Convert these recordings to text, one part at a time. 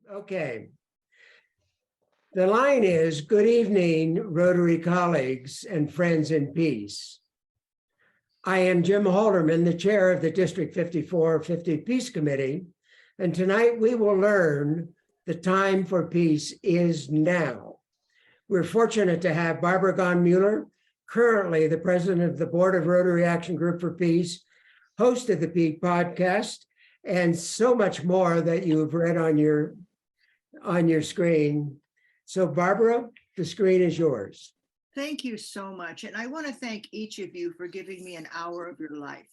Okay. The line is, good evening, Rotary colleagues and friends in peace. I am Jim Halderman, the chair of the District 5450 Peace Committee, and tonight we will learn the time for peace is now. We're fortunate to have Barbara Gaughen-Muller, currently the president of the Board of Rotary Action Group for Peace, host of the Peak podcast, and so much more that you've read on your screen. So Barbara, the screen is yours. Thank you so much. And I want to thank each of you for giving me an hour of your life.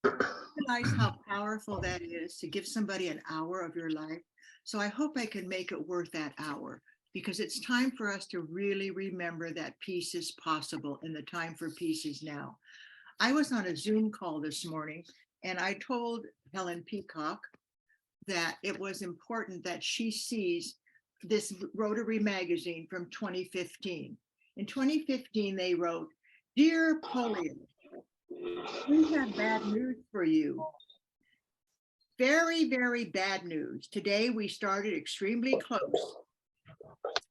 Realize how powerful that is to give somebody an hour of your life. So I hope I can make it worth that hour, because it's time for us to really remember that peace is possible and the time for peace is now. I was on a Zoom call this morning and I told Helen Peacock that it was important that she sees this Rotary magazine from 2015. In 2015, they wrote, "Dear polio, we have bad news for you. Very, very bad news. Today, we started extremely close.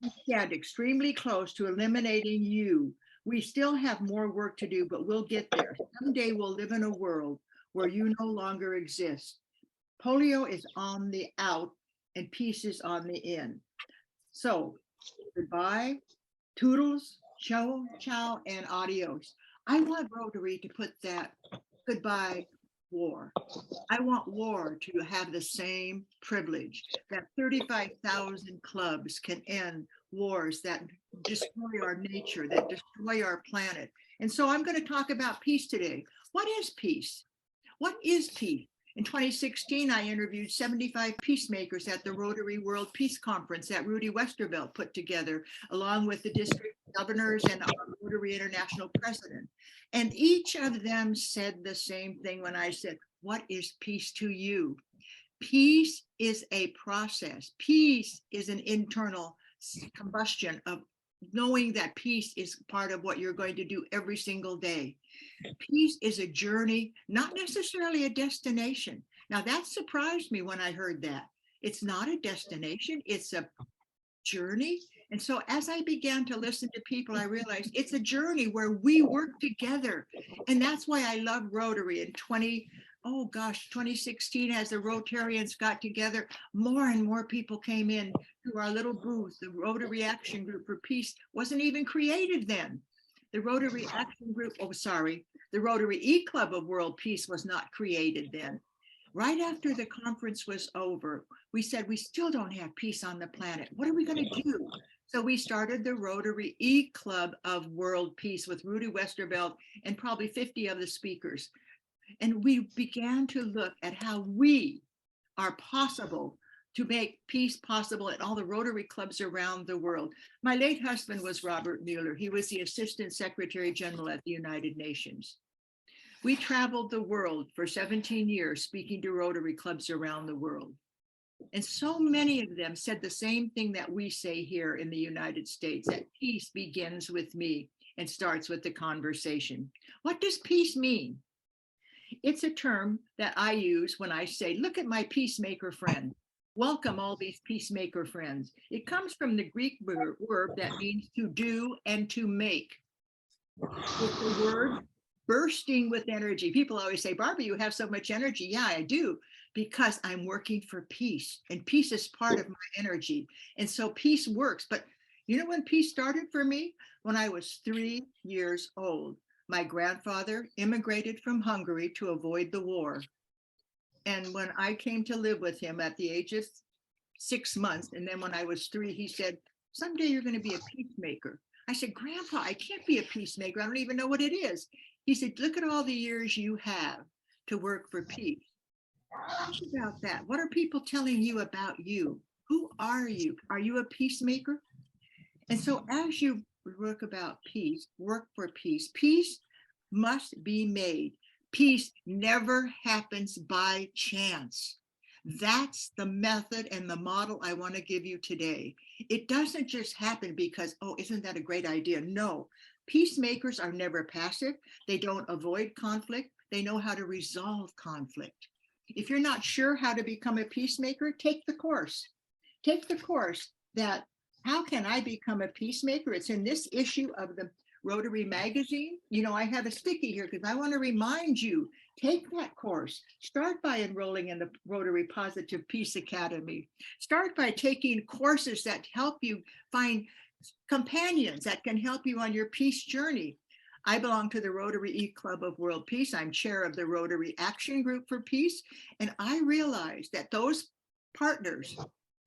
We stand extremely close to eliminating you. We still have more work to do, but we'll get there. Someday we'll live in a world where you no longer exist. Polio is on the out and peace is on the in. So goodbye, toodles, ciao, ciao, and adios." I want Rotary to put that goodbye war. I want war to have the same privilege that 35,000 clubs can end wars that destroy our nature, that destroy our planet. And so I'm going to talk about peace today. What is peace? What is peace? In 2016, I interviewed 75 peacemakers at the Rotary World Peace Conference that Rudy Westervelt put together, along with the district governors and our Rotary International president. And each of them said the same thing when I said, "What is peace to you?" Peace is a process. Peace is an internal combustion of knowing that peace is part of what you're going to do every single day. Peace is a journey, not necessarily a destination. Now that surprised me when I heard that. It's not a destination, it's a journey. And so as I began to listen to people, I realized it's a journey where we work together. And that's why I love Rotary. In 2016, as the Rotarians got together, more and more people came in to our little booth. The Rotary Action Group for Peace wasn't even created then. The Rotary Action Group, the Rotary E-Club of World Peace was not created then. Right after the conference was over, we said, we still don't have peace on the planet. What are we going to do? So we started the Rotary E-Club of World Peace with Rudy Westervelt and probably 50 of the speakers. And we began to look at how we are possible to make peace possible at all the Rotary clubs around the world. My late husband was Robert Mueller. He was the Assistant Secretary General at the United Nations. We traveled the world for 17 years speaking to Rotary clubs around the world. And so many of them said the same thing that we say here in the United States, that peace begins with me and starts with the conversation. What does peace mean? It's a term that I use when I say, look at my peacemaker friend. Welcome all these peacemaker friends. It comes from the Greek word that means to do and to make. It's a word bursting with energy. People always say, "Barbara, you have so much energy." Yeah, I do, because I'm working for peace, and peace is part of my energy. And so peace works. But you know when peace started for me? When I was 3 years old. My grandfather immigrated from Hungary to avoid the war. And when I came to live with him at the age of 6 months, and then when I was 3, he said, "Someday you're going to be a peacemaker." I said, "Grandpa, I can't be a peacemaker. I don't even know what it is." He said, "Look at all the years you have to work for peace. Think about that. What are people telling you about you? Who are you? Are you a peacemaker?" And so as you work about peace, work for peace, peace must be made. Peace never happens by chance. That's the method and the model I want to give you today. It doesn't just happen because, oh, isn't that a great idea? No, peacemakers are never passive. They don't avoid conflict. They know how to resolve conflict. If you're not sure how to become a peacemaker, take the course. take the course that how can I become a peacemaker? It's in this issue of the Rotary magazine. You know, I have a sticky here because I want to remind you, take that course. Start by enrolling in the Rotary Positive Peace Academy. Start by taking courses that help you find companions that can help you on your peace journey. I belong to the Rotary E-Club of World Peace. I'm chair of the Rotary Action Group for Peace. And I realize that those partners,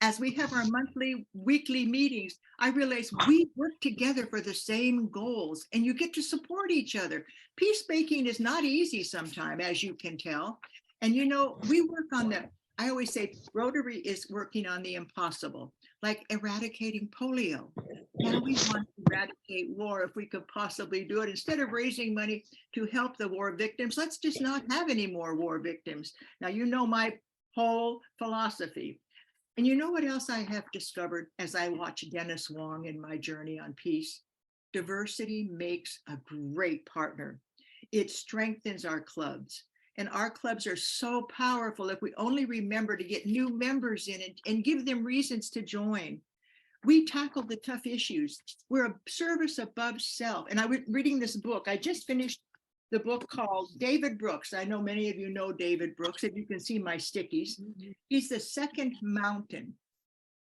as we have our monthly, weekly meetings, I realize we work together for the same goals and you get to support each other. Peacemaking is not easy sometimes, as you can tell. And you know, we work on the, I always say Rotary is working on the impossible, like eradicating polio. Now we want to eradicate war if we could possibly do it. Instead of raising money to help the war victims, let's just not have any more war victims. Now, you know my whole philosophy. And you know what else I have discovered as I watch Dennis Wong in my journey on peace? Diversity makes a great partner. It strengthens our clubs. And our clubs are so powerful if we only remember to get new members in and give them reasons to join. We tackle the tough issues. We're a service above self. And I was reading this book. I just finished the book called David Brooks. I know many of you know David Brooks, and you can see my stickies. He's the second mountain,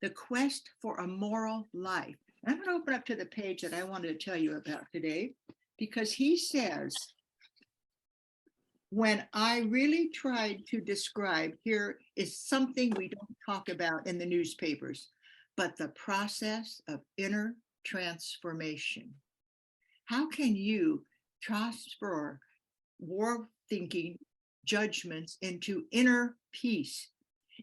the quest for a moral life. And I'm going to open up to the page that I wanted to tell you about today, because he says, when I really tried to describe, here is something we don't talk about in the newspapers, but the process of inner transformation. How can you transfer war thinking judgments into inner peace?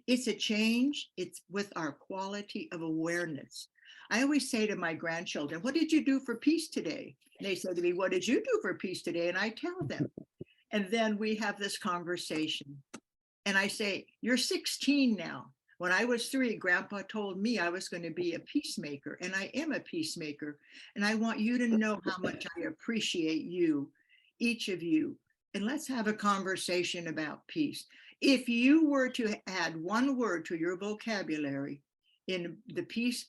It's a change. It's with our quality of awareness. I always say to my grandchildren, what did you do for peace today? And they say to me, what did you do for peace today? And I tell them. And then we have this conversation. And I say, you're 16 now. When I was 3, Grandpa told me I was going to be a peacemaker, and I am a peacemaker. And I want you to know how much I appreciate you, each of you. And let's have a conversation about peace. If you were to add one word to your vocabulary in the peace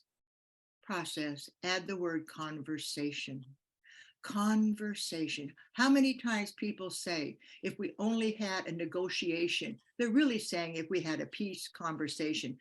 process, add the word conversation. Conversation. How many times people say, if we only had a negotiation? They're really saying if we had a peace conversation.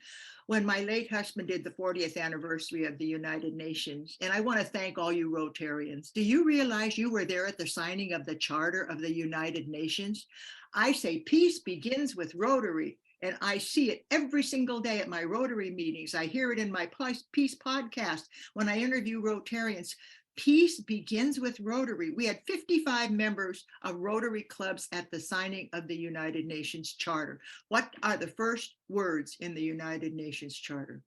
When my late husband did the 40th anniversary of the United Nations, and I want to thank all you Rotarians. Do you realize you were there at the signing of the Charter of the United Nations? I say peace begins with Rotary. And I see it every single day at my Rotary meetings. I hear it in my peace podcast when I interview Rotarians. Peace begins with Rotary. We had 55 members of Rotary clubs at the signing of the United Nations Charter. What are the first words in the United Nations Charter?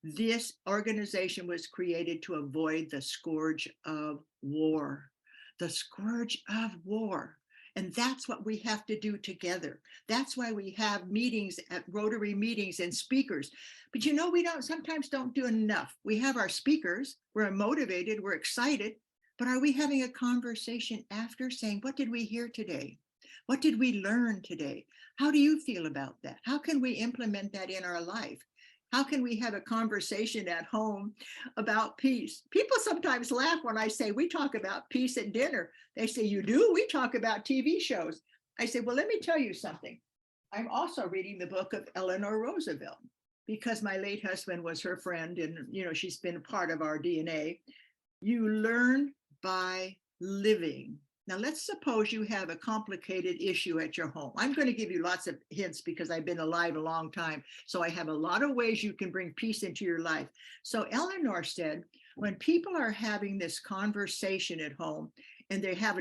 This organization was created to avoid the scourge of war. The scourge of war. And that's what we have to do together. That's why we have meetings at Rotary meetings and speakers. But you know, we sometimes don't do enough. We have our speakers, we're motivated, we're excited, but are we having a conversation after saying, what did we hear today? What did we learn today? How do you feel about that? How can we implement that in our life? How can we have a conversation at home about peace? People sometimes laugh when I say we talk about peace at dinner. They say, you do? We talk about TV shows. I say, well, let me tell you something. I'm also reading the book of Eleanor Roosevelt because my late husband was her friend and, you know, she's been a part of our DNA. You learn by living. Now, let's suppose you have a complicated issue at your home. I'm going to give you lots of hints because I've been alive a long time. So I have a lot of ways you can bring peace into your life. So Eleanor said, when people are having this conversation at home and they have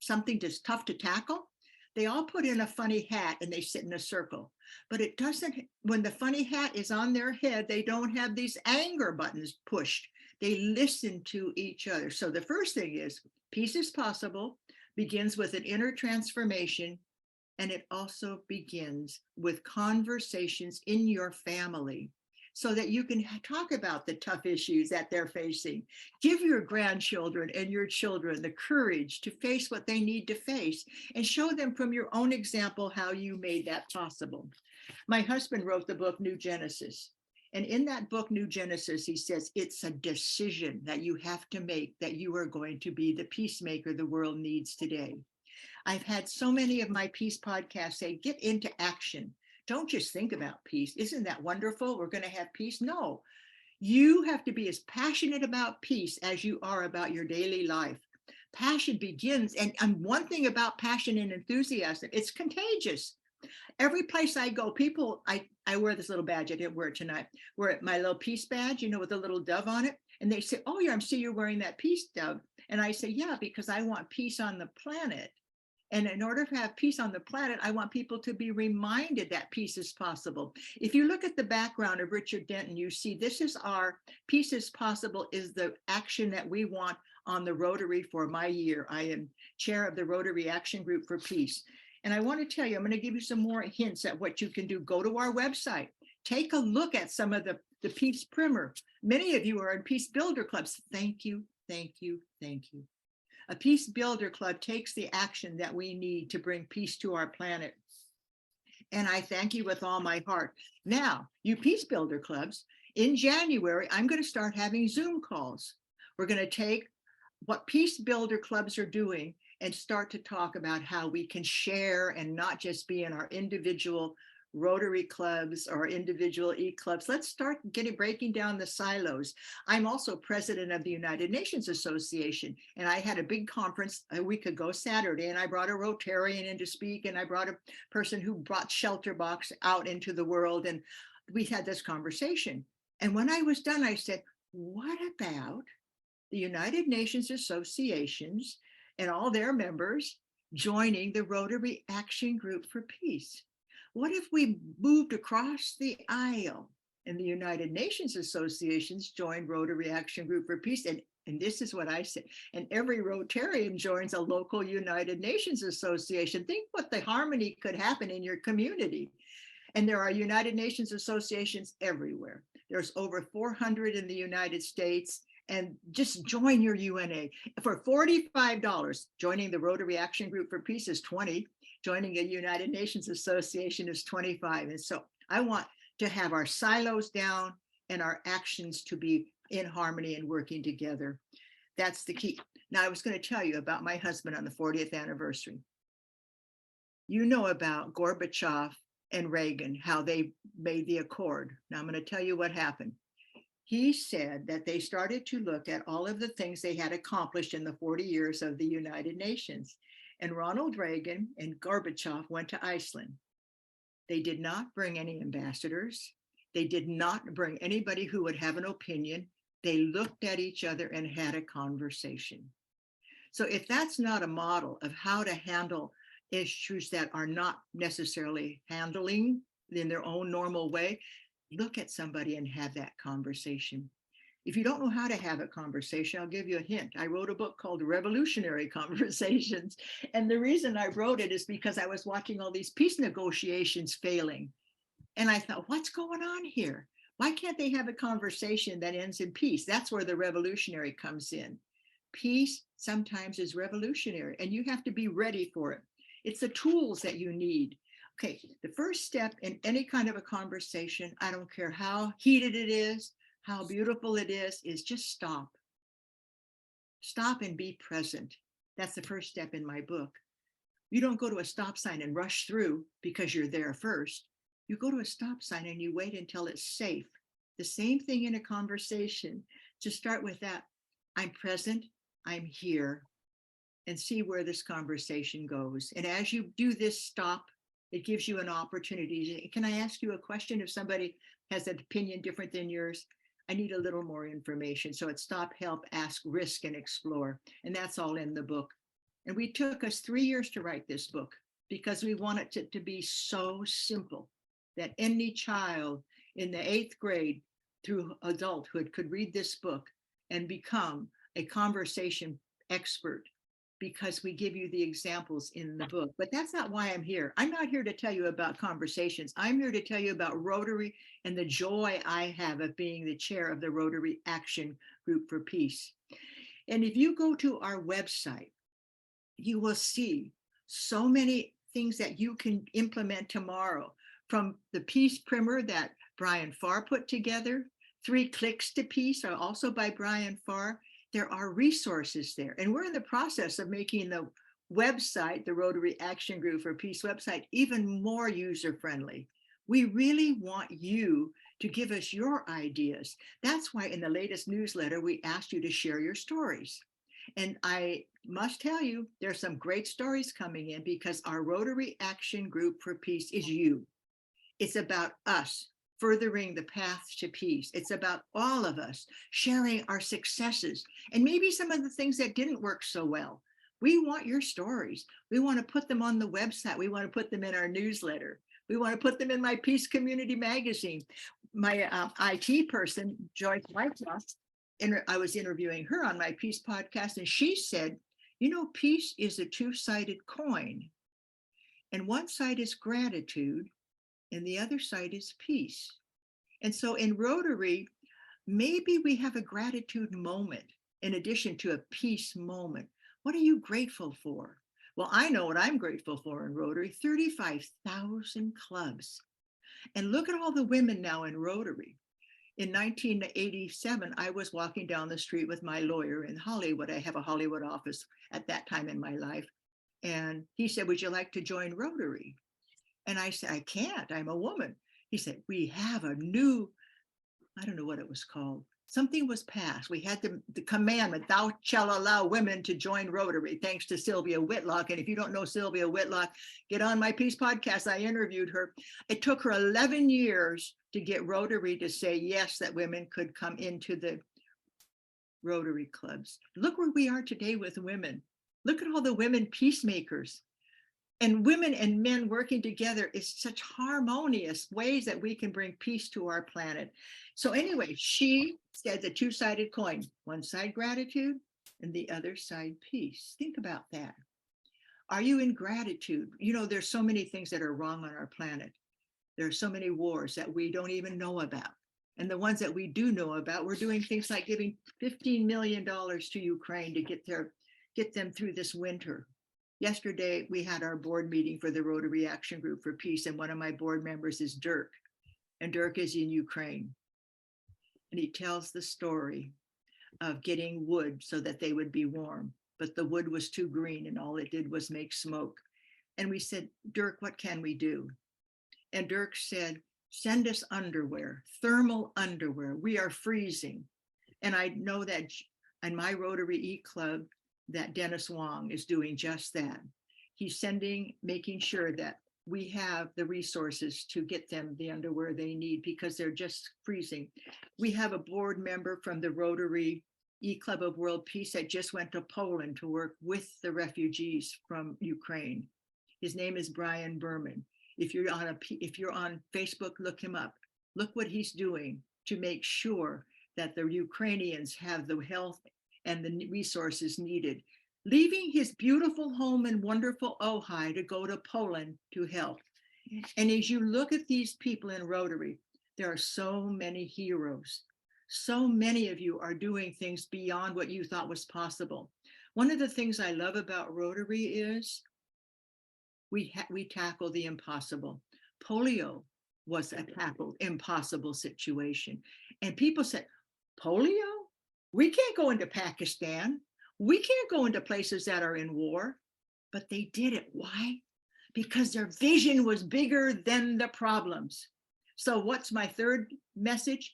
something that's tough to tackle, they all put in a funny hat and they sit in a circle. But it doesn't, when the funny hat is on their head, they don't have these anger buttons pushed. They listen to each other. So the first thing is, peace is possible, begins with an inner transformation, and it also begins with conversations in your family so that you can talk about the tough issues that they're facing. Give your grandchildren and your children the courage to face what they need to face and show them from your own example how you made that possible. My husband wrote the book New Genesis. And in that book, New Genesis, he says, it's a decision that you have to make that you are going to be the peacemaker the world needs today. I've had so many of my peace podcasts say, get into action. Don't just think about peace. Isn't that wonderful? We're going to have peace. No, you have to be as passionate about peace as you are about your daily life. Passion begins, and one thing about passion and enthusiasm, it's contagious. Every place I go, people, I wear this little badge. I didn't wear it tonight. Wear my little peace badge, you know, with a little dove on it. And they say, oh, yeah, I see you're wearing that peace dove. And I say, yeah, because I want peace on the planet. And in order to have peace on the planet, I want people to be reminded that peace is possible. If you look at the background of Richard Denton, you see this is our Peace is Possible is the action that we want on the Rotary for my year. I am chair of the Rotary Action Group for Peace. And I want to tell you, I'm going to give you some more hints at what you can do. Go to our website. Take a look at some of the Peace Primer. Many of you are in Peace Builder Clubs. Thank you, thank you, thank you. A Peace Builder Club takes the action that we need to bring peace to our planet. And I thank you with all my heart. Now, you Peace Builder Clubs, in January, I'm going to start having Zoom calls. We're going to take what Peace Builder Clubs are doing and start to talk about how we can share and not just be in our individual Rotary clubs or individual e-clubs. Let's start breaking down the silos. I'm also president of the United Nations Association, and I had a big conference a week ago Saturday, and I brought a Rotarian in to speak, and I brought a person who brought Shelter Box out into the world, and we had this conversation. And when I was done, I said, what about the United Nations associations and all their members joining the Rotary Action Group for Peace? What if we moved across the aisle and the United Nations associations joined Rotary Action Group for Peace? And this is what I said, and every Rotarian joins a local United Nations association. Think what the harmony could happen in your community. And there are United Nations associations everywhere. There's over 400 in the United States. And just join your UNA for $45. Joining the Rotary Action Group for Peace is $20. Joining a United Nations association is $25. And so I want to have our silos down and our actions to be in harmony and working together. That's the key. Now, I was going to tell you about my husband on the 40th anniversary. You know about Gorbachev and Reagan, how they made the accord. Now, I'm going to tell you what happened. He said that they started to look at all of the things they had accomplished in the 40 years of the United Nations. And Ronald Reagan and Gorbachev went to Iceland. They did not bring any ambassadors. They did not bring anybody who would have an opinion. They looked at each other and had a conversation. So if that's not a model of how to handle issues that are not necessarily handling in their own normal way, look at somebody and have that conversation. If you don't know how to have a conversation, I'll give you a hint. I wrote a book called Revolutionary Conversations. And the reason I wrote it is because I was watching all these peace negotiations failing. And I thought, what's going on here? Why can't they have a conversation that ends in peace? That's where the revolutionary comes in. Peace sometimes is revolutionary, and you have to be ready for it. It's the tools that you need. Okay, the first step in any kind of a conversation, I don't care how heated it is, how beautiful it is just stop. Stop and be present. That's the first step in my book. You don't go to a stop sign and rush through because you're there first. You go to a stop sign and you wait until it's safe. The same thing in a conversation. Just start with that. I'm present, I'm here, and see where this conversation goes. And as you do this stop, it gives you an opportunity. Can I ask you a question? If somebody has an opinion different than yours, I need a little more information. So it's stop, help, ask, risk, and explore. And that's all in the book. And we took us 3 years to write this book because we wanted it to be so simple that any child in the 8th grade through adulthood could read this book and become a conversation expert, because we give you the examples in the book. But that's not why I'm here. I'm not here to tell you about conversations. I'm here to tell you about Rotary and the joy I have of being the chair of the Rotary Action Group for Peace. And if you go to our website, you will see so many things that you can implement tomorrow. from the Peace Primer that Brian Farr put together. 3 Clicks to Peace are also by Brian Farr. There are resources there. And we're in the process of making the website, the Rotary Action Group for Peace website, even more user-friendly. We really want you to give us your ideas. That's why in the latest newsletter, we asked you to share your stories. And I must tell you, there's some great stories coming in because our Rotary Action Group for Peace is you. It's about us furthering the path to peace. It's about all of us sharing our successes and maybe some of the things that didn't work so well. We want your stories. We want to put them on the website. We want to put them in our newsletter. We want to put them in my Peace Community magazine. My IT person, Joyce Whitelock, I was interviewing her on my Peace podcast, and she said, you know, peace is a two-sided coin. And one side is gratitude, and the other side is peace. And so in Rotary, maybe we have a gratitude moment in addition to a peace moment. What are you grateful for? Well, I know what I'm grateful for in Rotary, 35,000 clubs. And look at all the women now in Rotary. In 1987, I was walking down the street with my lawyer in Hollywood. I have a Hollywood office at that time in my life. And he said, would you like to join Rotary? And I said, I can't, I'm a woman. He said, we have a new, I don't know what it was called. Something was passed. We had the commandment, thou shalt allow women to join Rotary, thanks to Sylvia Whitlock. And if you don't know Sylvia Whitlock, get on my Peace podcast. I interviewed her. It took her 11 years to get Rotary to say yes, that women could come into the Rotary clubs. Look where we are today with women. Look at all the women peacemakers. And women and men working together is such harmonious ways that we can bring peace to our planet. So anyway, she said the two-sided coin, one side gratitude and the other side peace. Think about that. Are you in gratitude? You know, there's so many things that are wrong on our planet. There are so many wars that we don't even know about. And the ones that we do know about, we're doing things like giving $15 million to Ukraine to get them through this winter. Yesterday, we had our board meeting for the Rotary Action Group for Peace, and one of my board members is Dirk, and Dirk is in Ukraine. And he tells the story of getting wood so that they would be warm, but the wood was too green and all it did was make smoke. And we said, Dirk, what can we do? And Dirk said, send us underwear, thermal underwear. We are freezing. And I know that in my Rotary E-Club, that Dennis Wong is doing just that. He's making sure that we have the resources to get them the underwear they need because they're just freezing. We have a board member from the Rotary E-Club of World Peace that just went to Poland to work with the refugees from Ukraine. His name is Brian Berman. If you're on Facebook, look him up. Look what he's doing to make sure that the Ukrainians have the health and the resources needed, leaving his beautiful home in wonderful Ojai to go to Poland to help. And as you look at these people in Rotary, there are so many heroes. So many of you are doing things beyond what you thought was possible. One of the things I love about Rotary is we tackle the impossible. Polio was a tackled impossible situation. And people said, polio? We can't go into Pakistan. We can't go into places that are in war, but they did it. Why? Because their vision was bigger than the problems. So what's my third message?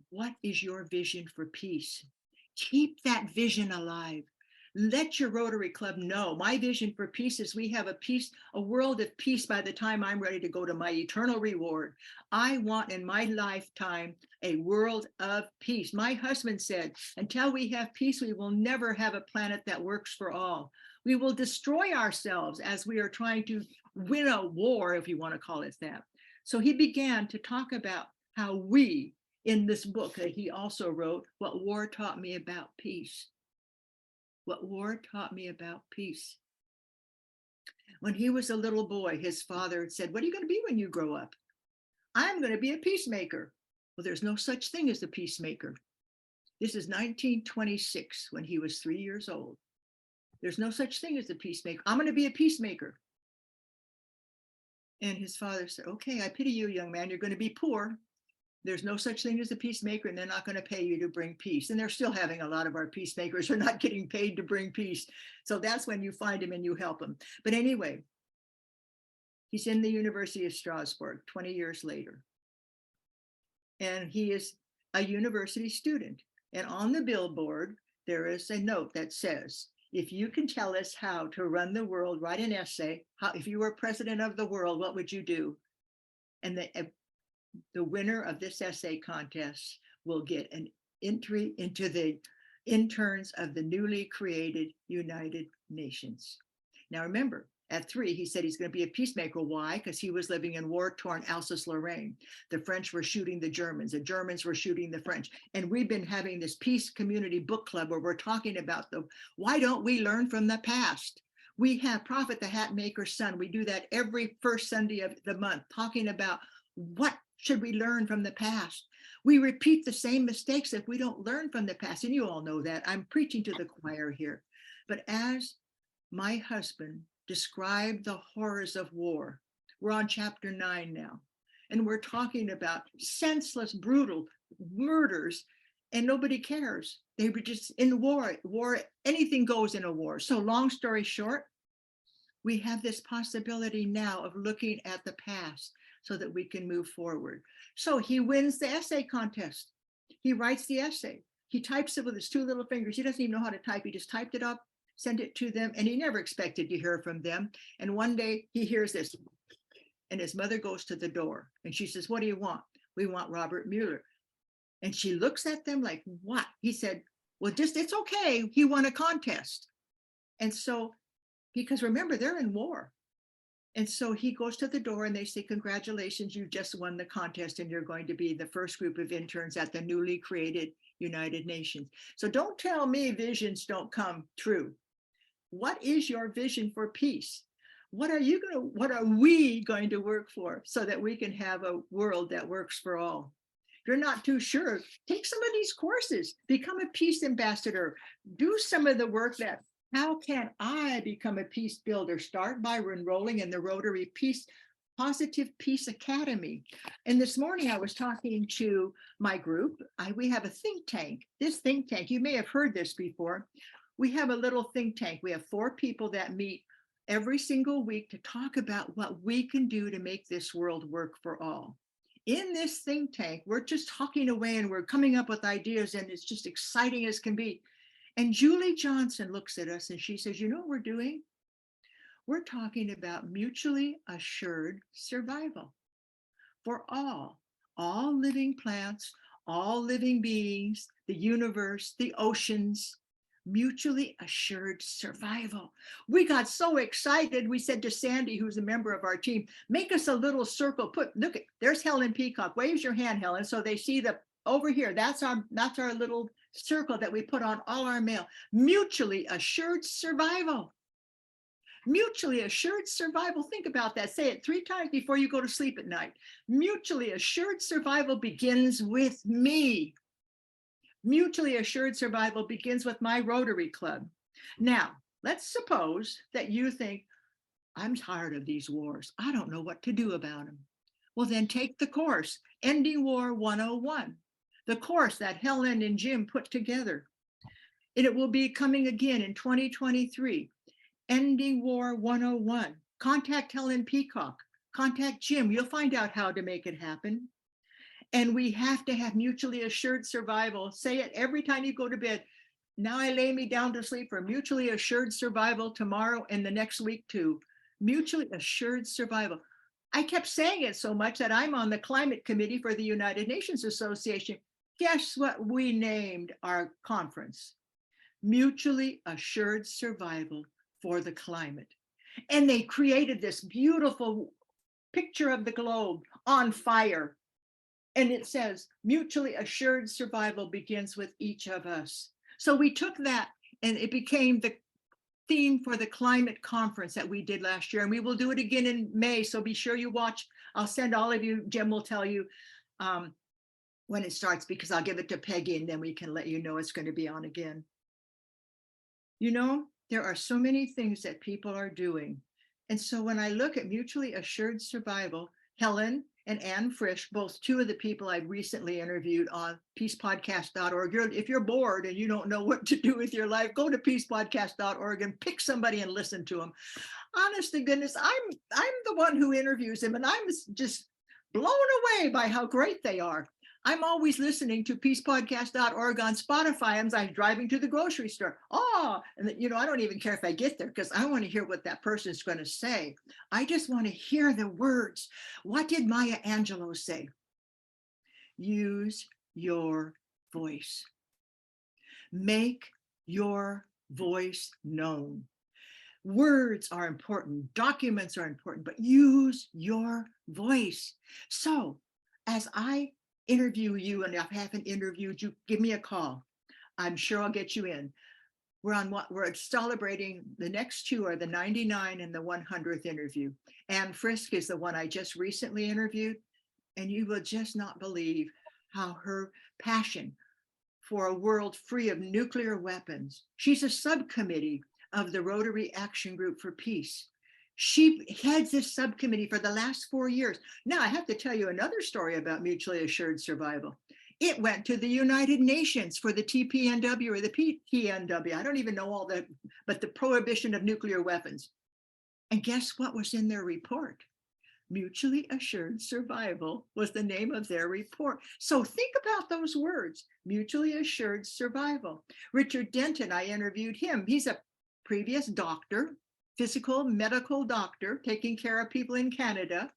What is your vision for peace? Keep that vision alive. Let your Rotary Club know. My vision for peace is we have a world of peace by the time I'm ready to go to my eternal reward. I want in my lifetime a world of peace. My husband said, until we have peace, we will never have a planet that works for all. We will destroy ourselves as we are trying to win a war, if you want to call it that. So he began to talk about how we, in this book that he also wrote, What War Taught Me About Peace. What war taught me about peace. When he was a little boy, his father said, what are you going to be when you grow up? I'm going to be a peacemaker. Well, there's no such thing as a peacemaker. This is 1926 when he was 3 years old. There's no such thing as a peacemaker. I'm going to be a peacemaker. And his father said, okay, I pity you, young man. You're going to be poor. There's no such thing as a peacemaker, and they're not going to pay you to bring peace. And they're still having a lot of our peacemakers are not getting paid to bring peace. So that's when you find him and you help him. But anyway, he's in the University of Strasbourg 20 years later. And he is a university student. And on the billboard, there is a note that says, if you can tell us how to run the world, write an essay. If you were president of the world, what would you do? And the winner of this essay contest will get an entry into the interns of the newly created United Nations. Now remember, at 3, he said he's going to be a peacemaker. Why? Because he was living in war-torn Alsace-Lorraine. The French were shooting the Germans were shooting the French. And we've been having this peace community book club where we're talking about why don't we learn from the past? We have Prophet the Hat Maker's Son. We do that every first Sunday of the month, talking about what should we learn from the past. We repeat the same mistakes if we don't learn from the past. And you all know that. I'm preaching to the choir here. But as my husband described the horrors of war, we're on chapter 9 now, and we're talking about senseless, brutal murders, and nobody cares. They were just in war. Anything goes in a war. So long story short, we have this possibility now of looking at the past so that we can move forward. So he wins the essay contest. He writes the essay. He types it with his 2 little fingers. He doesn't even know how to type. He just typed it up, sent it to them, and he never expected to hear from them. And one day he hears this, and his mother goes to the door, and she says, what do you want? We want Robert Mueller. And she looks at them like, what? He said, well, it's okay. He won a contest. And so, because remember, they're in war. And so he goes to the door and they say, congratulations, you just won the contest and you're going to be the first group of interns at the newly created United Nations. So don't tell me visions don't come true. What is your vision for peace? What are we going to work for so that we can have a world that works for all? If you're not too sure, take some of these courses, become a peace ambassador, do some of the work that, how can I become a peace builder? Start by enrolling in the Rotary Positive Peace Academy. And this morning I was talking to my group. We have a think tank. This think tank, you may have heard this before. We have a little think tank. We have 4 people that meet every single week to talk about what we can do to make this world work for all. In this think tank, we're just talking away and we're coming up with ideas, and it's just exciting as can be. And Julie Johnson looks at us and she says, you know what we're doing? We're talking about mutually assured survival for all living plants, all living beings, the universe, the oceans, mutually assured survival. We got so excited. We said to Sandy, who's a member of our team, make us a little circle. Look, there's Helen Peacock. Wave your hand, Helen. So they see over here. That's our little circle that we put on all our mail. Mutually assured survival. Mutually assured survival. Think about that. Say it 3 times before you go to sleep at night. Mutually assured survival begins with me. Mutually assured survival begins with my Rotary Club. Now, let's suppose that you think, I'm tired of these wars. I don't know what to do about them. Well, then take the course, Ending War 101. The course that Helen and Jim put together. And it will be coming again in 2023. Ending War 101. Contact Helen Peacock. Contact Jim. You'll find out how to make it happen. And we have to have mutually assured survival. Say it every time you go to bed. Now I lay me down to sleep for mutually assured survival tomorrow and the next week too. Mutually assured survival. I kept saying it so much that I'm on the climate committee for the United Nations Association. Guess what we named our conference? Mutually Assured Survival for the Climate. And they created this beautiful picture of the globe on fire. And it says, mutually assured survival begins with each of us. So we took that and it became the theme for the climate conference that we did last year. And we will do it again in May. So be sure you watch. I'll send all of you, Jim will tell you when it starts, because I'll give it to Peggy and then we can let you know it's going to be on again. You know, there are so many things that people are doing. And so when I look at mutually assured survival, Helen and Anne Frisch, both two of the people I've recently interviewed on peacepodcast.org. If you're bored and you don't know what to do with your life, go to peacepodcast.org and pick somebody and listen to them. Honest to goodness, I'm the one who interviews them, and I'm just blown away by how great they are. I'm always listening to peacepodcast.org on Spotify as I'm driving to the grocery store. And I don't even care if I get there because I want to hear what that person is going to say. I just want to hear the words. What did Maya Angelou say? Use your voice. Make your voice known. Words are important, documents are important, but use your voice. So as I interview you, and if I haven't interviewed you, give me a call. I'm sure I'll get you in. We're celebrating, the next two are the 99 and the 100th interview. Anne Frisch is the one I just recently interviewed, and you will just not believe how her passion for a world free of nuclear weapons. She's a subcommittee of the Rotary Action Group for Peace. She heads this subcommittee for the last 4 years. Now, I have to tell you another story about mutually assured survival. It went to the United Nations for the TPNW or the PTNW. I don't even know all that, but the prohibition of nuclear weapons. And guess what was in their report? Mutually assured survival was the name of their report. So think about those words, mutually assured survival. Richard Denton, I interviewed him. He's a previous doctor, physical medical doctor, taking care of people in Canada.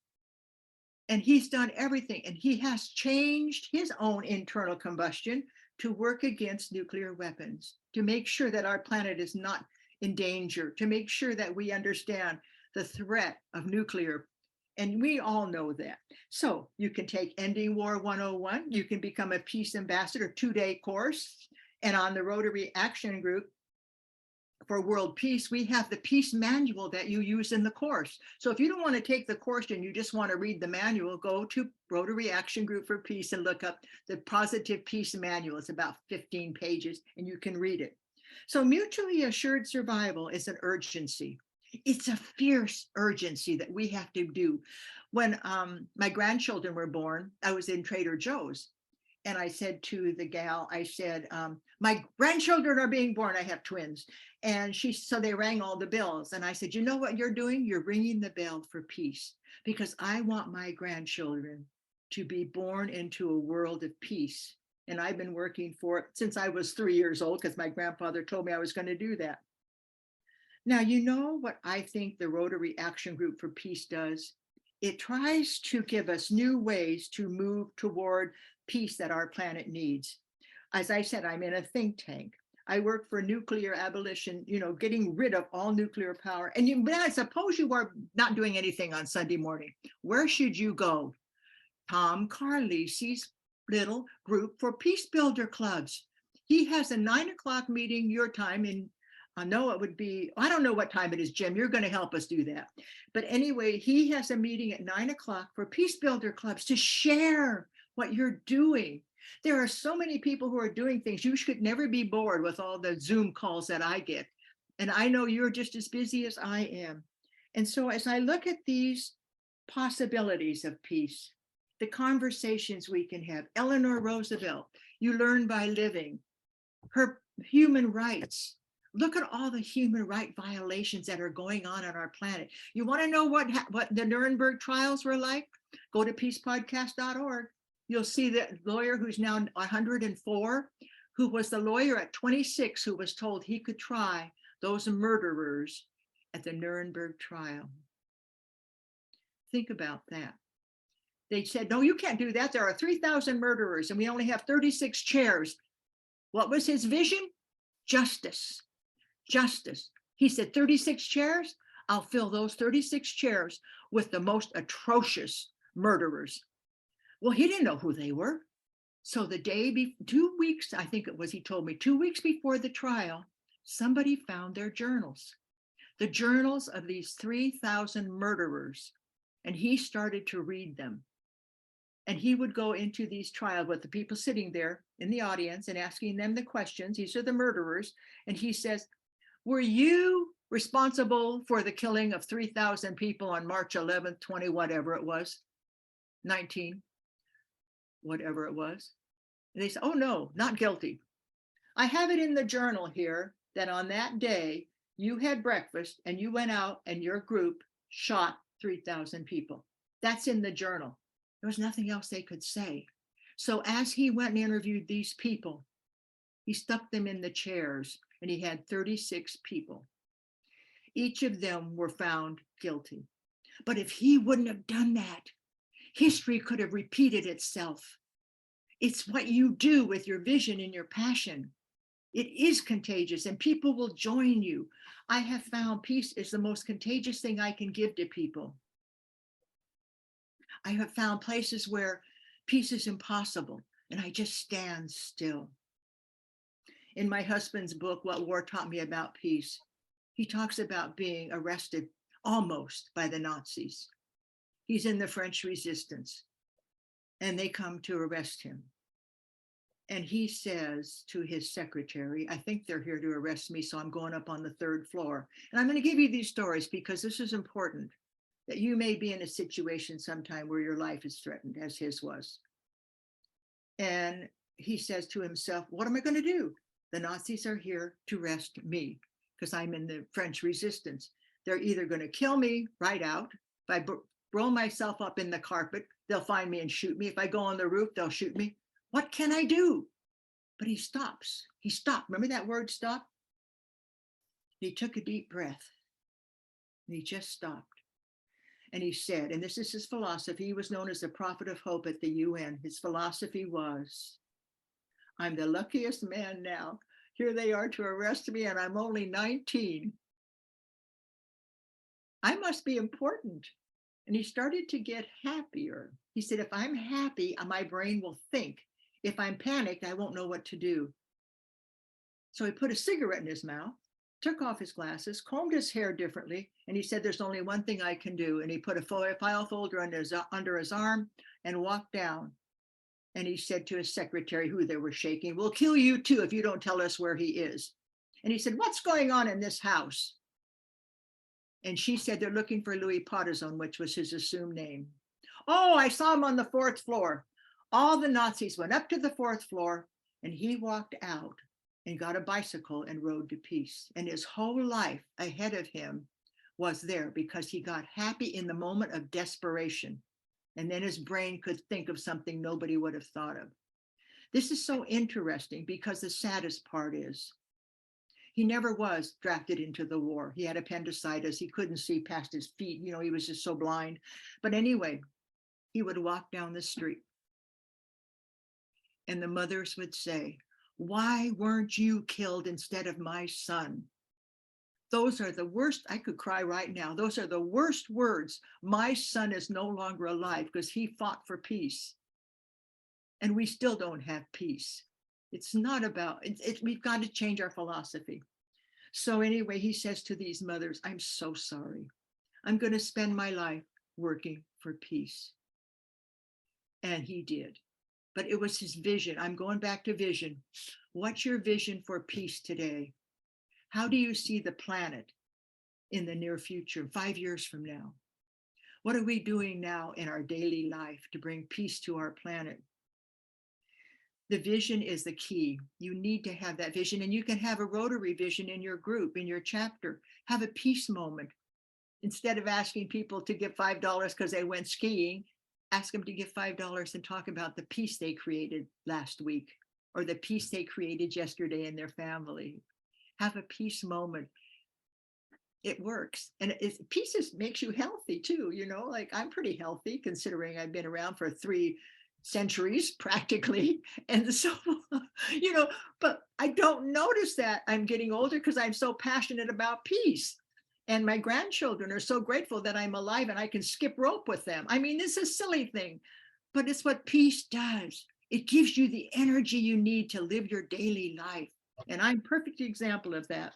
And he's done everything. And he has changed his own internal combustion to work against nuclear weapons, to make sure that our planet is not in danger, to make sure that we understand the threat of nuclear. And we all know that. So you can take Ending War 101. You can become a peace ambassador, 2-day course. And on the Rotary Action Group for World Peace, we have the peace manual that you use in the course. So if you don't want to take the course and you just want to read the manual, go to Rotary Action Group for Peace and look up the Positive Peace Manual. It's about 15 pages and you can read it. So mutually assured survival is an urgency. It's a fierce urgency that we have to do. When my grandchildren were born, I was in Trader Joe's. And I said to the gal, I said, my grandchildren are being born. I have twins. And so they rang all the bells. And I said, you know what you're doing? You're ringing the bell for peace, because I want my grandchildren to be born into a world of peace. And I've been working for it since I was 3 years old, because my grandfather told me I was going to do that. Now, you know what I think the Rotary Action Group for Peace does? It tries to give us new ways to move toward peace that our planet needs. As I said, I'm in a think tank. I work for nuclear abolition, getting rid of all nuclear power. And I suppose you are not doing anything on Sunday morning. Where should you go? Tom Carlisi's little group for peace builder clubs. He has a 9:00 meeting your time in, I know it would be, I don't know what time it is, Jim, you're going to help us do that. But anyway, he has a meeting at 9:00 for peace builder clubs to share what you're doing. There are so many people who are doing things. You should never be bored with all the Zoom calls that I get. And I know you're just as busy as I am. And so as I look at these possibilities of peace, the conversations we can have, Eleanor Roosevelt, you learn by living, her human rights. Look at all the human right violations that are going on our planet. You want to know what the Nuremberg trials were like? Go to peacepodcast.org. You'll see the lawyer who's now 104, who was the lawyer at 26, who was told he could try those murderers at the Nuremberg trial. Think about that. They said, no, you can't do that. There are 3,000 murderers and we only have 36 chairs. What was his vision? Justice. Justice. He said, 36 chairs? I'll fill those 36 chairs with the most atrocious murderers. Well, he didn't know who they were. So the day 2 weeks, I think it was, he told me 2 weeks before the trial, somebody found their journals, the journals of these 3,000 murderers. And he started to read them. And he would go into these trials with the people sitting there in the audience and asking them the questions. These are the murderers. And he says, were you responsible for the killing of 3,000 people on March 11th, 20, whatever it was, 19, whatever it was. And they said, oh no, not guilty. I have it in the journal here that on that day, you had breakfast and you went out and your group shot 3,000 people. That's in the journal. There was nothing else they could say. So as he went and interviewed these people, he stuck them in the chairs and he had 36 people. Each of them were found guilty. But if he wouldn't have done that, history could have repeated itself. It's what you do with your vision and your passion. It is contagious and people will join you. I have found peace is the most contagious thing I can give to people. I have found places where peace is impossible and I just stand still. In my husband's book, What War Taught Me About Peace, he talks about being arrested almost by the Nazis. He's in the French resistance and they come to arrest him. And he says to his secretary, I think they're here to arrest me, so I'm going up on the 3rd floor. And I'm going to give you these stories because this is important, that you may be in a situation sometime where your life is threatened, as his was. And he says to himself, what am I going to do? The Nazis are here to arrest me because I'm in the French resistance. They're either going to kill me right out. If I roll myself up in the carpet, they'll find me and shoot me. If I go on the roof, they'll shoot me. What can I do? But he stops. He stopped. Remember that word, stop? He took a deep breath and he just stopped. And he said, and this is his philosophy, he was known as the prophet of hope at the UN. His philosophy was, I'm the luckiest man now. Here they are to arrest me and I'm only 19. I must be important. And he started to get happier. He said, if I'm happy, my brain will think. If I'm panicked, I won't know what to do. So he put a cigarette in his mouth, took off his glasses, combed his hair differently, and he said, there's only one thing I can do. And he put a file folder under his arm and walked down. And he said to his secretary, who they were shaking, we'll kill you too if you don't tell us where he is. And he said, what's going on in this house? And she said, they're looking for Louis Potterzone, which was his assumed name. Oh, I saw him on the 4th floor. All the Nazis went up to the 4th floor and he walked out and got a bicycle and rode to peace. And his whole life ahead of him was there because he got happy in the moment of desperation. And then his brain could think of something nobody would have thought of. This is so interesting because the saddest part is he never was drafted into the war. He had appendicitis. He couldn't see past his feet. You know, he was just so blind. But anyway, he would walk down the street. And the mothers would say, why weren't you killed instead of my son? Those are the worst. I could cry right now. Those are the worst words. My son is no longer alive because he fought for peace. And we still don't have peace. It's not about, we've got to change our philosophy. So anyway, he says to these mothers, I'm so sorry. I'm going to spend my life working for peace. And he did. But it was his vision. I'm going back to vision. What's your vision for peace today? How do you see the planet in the near future, 5 years from now? What are we doing now in our daily life to bring peace to our planet? The vision is the key. You need to have that vision, and you can have a Rotary vision in your group, in your chapter. Have a peace moment. Instead of asking people to give $5 because they went skiing, ask them to give $5 and talk about the peace they created last week or the peace they created yesterday in their family. Have a peace moment. It works. And peace makes you healthy too. You know, like I'm pretty healthy considering I've been around for 3 centuries practically. And so, you know, but I don't notice that I'm getting older because I'm so passionate about peace. And my grandchildren are so grateful that I'm alive and I can skip rope with them. I mean, it's a silly thing, but it's what peace does. It gives you the energy you need to live your daily life. And I'm a perfect example of that.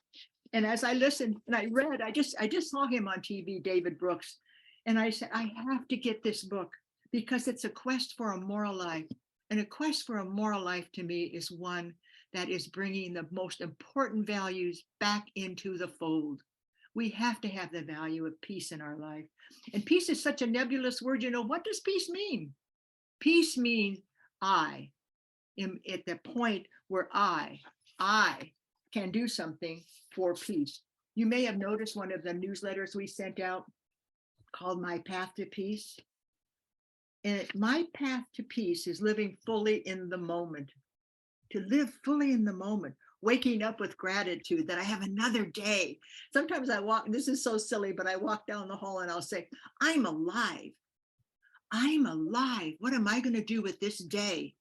And as I listened and I read, I just saw him on TV, David Brooks. And I said, I have to get this book because it's a quest for a moral life. And a quest for a moral life to me is one that is bringing the most important values back into the fold. We have to have the value of peace in our life. And peace is such a nebulous word. You know, what does peace mean? Peace means I am at the point where I can do something for peace. You may have noticed one of the newsletters we sent out called My Path to Peace. And my path to peace is living fully in the moment. To live fully in the moment, waking up with gratitude that I have another day. Sometimes I walk, this is so silly, but I walk down the hall and I'll say, I'm alive. I'm alive. What am I going to do with this day?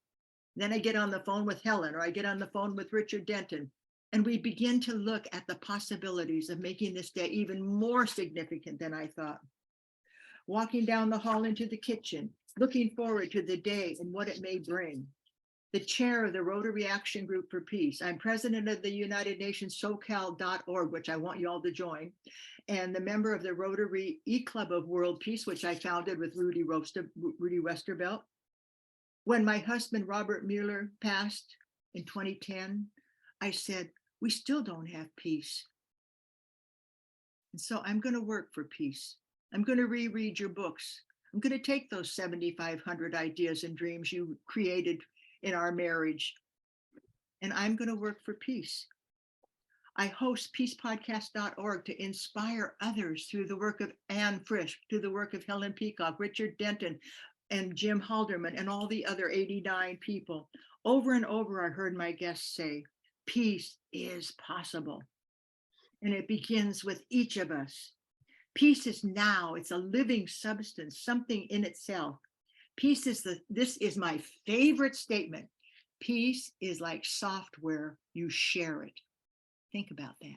Then I get on the phone with Helen, or I get on the phone with Richard Denton, and we begin to look at the possibilities of making this day even more significant than I thought. Walking down the hall into the kitchen, looking forward to the day and what it may bring. The chair of the Rotary Action Group for Peace. I'm president of the United Nations SoCal.org, which I want you all to join, and the member of the Rotary E-Club of World Peace, which I founded with Rudy Westervelt. When my husband, Robert Muller, passed in 2010, I said, we still don't have peace. And so I'm going to work for peace. I'm going to reread your books. I'm going to take those 7,500 ideas and dreams you created in our marriage, and I'm going to work for peace. I host peacepodcast.org to inspire others through the work of Anne Frisch, through the work of Helen Peacock, Richard Denton, and Jim Halderman, and all the other 89 people. Over and over, I heard my guests say, peace is possible. And it begins with each of us. Peace is now. It's a living substance, something in itself. Peace is this is my favorite statement. Peace is like software, you share it. Think about that.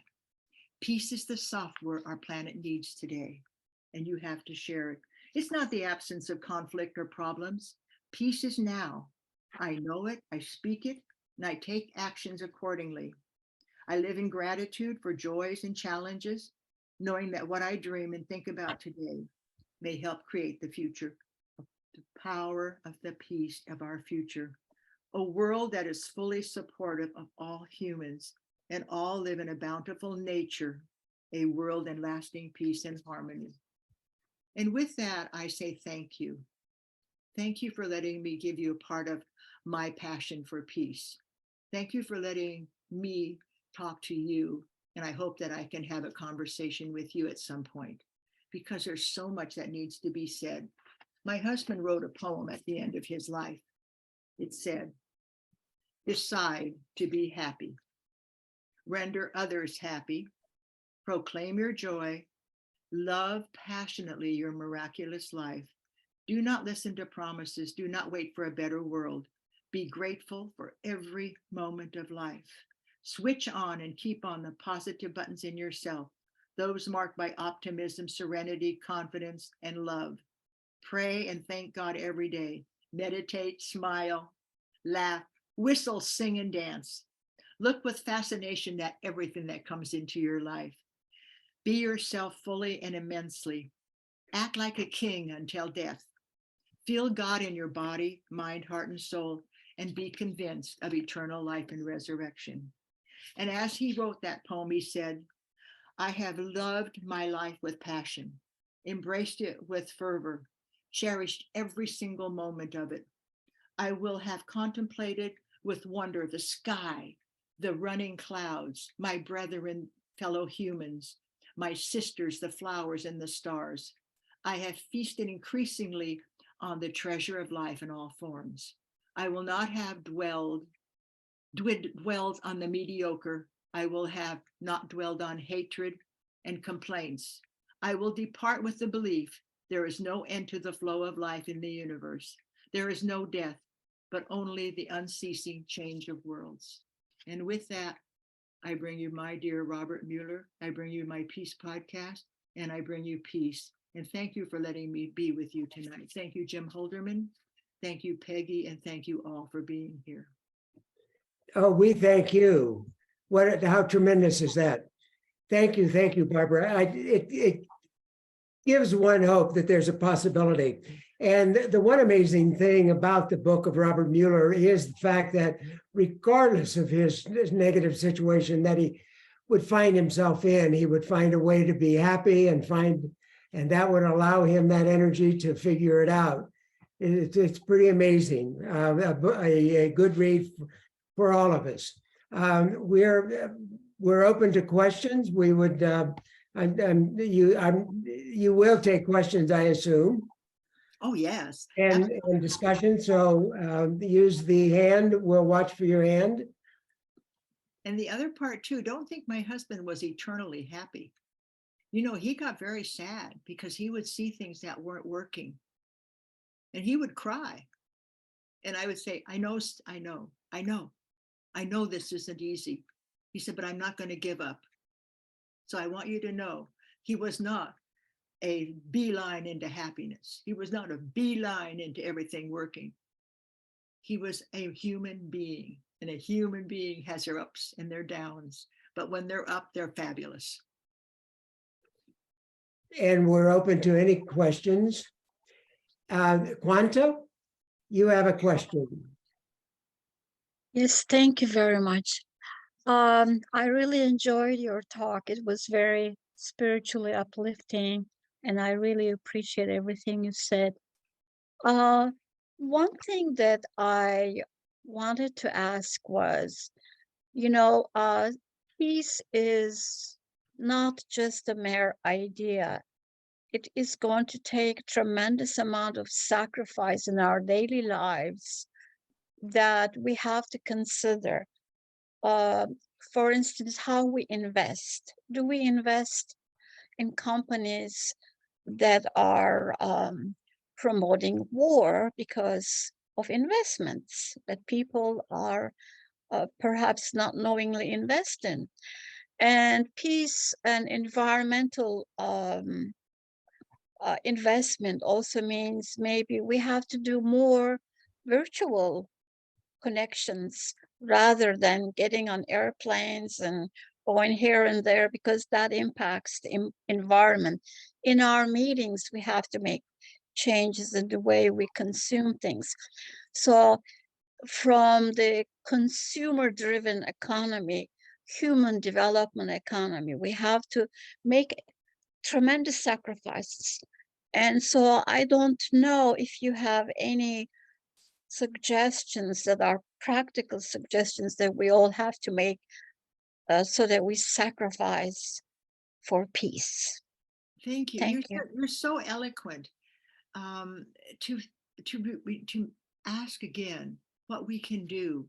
Peace is the software our planet needs today, and you have to share it. It's not the absence of conflict or problems. Peace is now. I know it, I speak it, and I take actions accordingly. I live in gratitude for joys and challenges, knowing that what I dream and think about today may help create the future. The power of the peace of our future, a world that is fully supportive of all humans and all live in a bountiful nature, a world in lasting peace and harmony. And with that, I say thank you. Thank you for letting me give you a part of my passion for peace. Thank you for letting me talk to you. And I hope that I can have a conversation with you at some point, because there's so much that needs to be said. My husband wrote a poem at the end of his life. It said, decide to be happy, render others happy, proclaim your joy, love passionately your miraculous life. Do not listen to promises. Do not wait for a better world. Be grateful for every moment of life. Switch on and keep on the positive buttons in yourself, those marked by optimism, serenity, confidence, and love. Pray and thank God every day. Meditate, smile, laugh, whistle, sing, and dance. Look with fascination at everything that comes into your life. Be yourself fully and immensely. Act like a king until death. Feel God in your body, mind, heart, and soul, and be convinced of eternal life and resurrection. And as he wrote that poem, he said, I have loved my life with passion, embraced it with fervor, cherished every single moment of it. I will have contemplated with wonder the sky, the running clouds, my brethren, fellow humans, my sisters, the flowers and the stars. I have feasted increasingly on the treasure of life in all forms. I will not have dwelled on the mediocre. I will have not dwelled on hatred and complaints. I will depart with the belief there is no end to the flow of life in the universe. There is no death, but only the unceasing change of worlds. And with that, I bring you my dear Robert Muller. I bring you my Peace Podcast, and I bring you peace. And thank you for letting me be with you tonight. Thank you, Jim Halderman. Thank you, Peggy, and thank you all for being here. Oh, we thank you. How tremendous is that? Thank you, Barbara. It gives one hope that there's a possibility. And the one amazing thing about the book of Robert Muller is the fact that regardless of his negative situation, that he would find himself in. He would find a way to be happy and that would allow him that energy to figure it out. It's pretty amazing. A good read for all of us. We're open to questions. We would, you will take questions, I assume, Oh, yes. and discussion. So use the hand. We'll watch for your hand. And the other part too, don't think my husband was eternally happy. You know, he got very sad because he would see things that weren't working and he would cry. And I would say, I know this isn't easy. He said, but I'm not going to give up. So I want you to know he was not a beeline into happiness. He was not a beeline into everything working. He was a human being, and a human being has their ups and their downs. But when they're up, they're fabulous. And we're open to any questions. Quanta, you have a question. Yes, thank you very much. I really enjoyed your talk. It was very spiritually uplifting, and I really appreciate everything you said. One thing that I wanted to ask was, peace is not just a mere idea. It is going to take tremendous amount of sacrifice in our daily lives that we have to consider. For instance, how we invest. Do we invest in companies that are promoting war because of investments that people are perhaps not knowingly invest in? And peace and environmental investment also means maybe we have to do more virtual connections rather than getting on airplanes and going here and there, because that impacts the environment. In our meetings, we have to make changes in the way we consume things. So from the consumer-driven economy, human development economy, we have to make tremendous sacrifices. And so I don't know if you have any suggestions that are practical suggestions that we all have to make so that we sacrifice for peace. Thank you. Thank you. You're so eloquent to ask again what we can do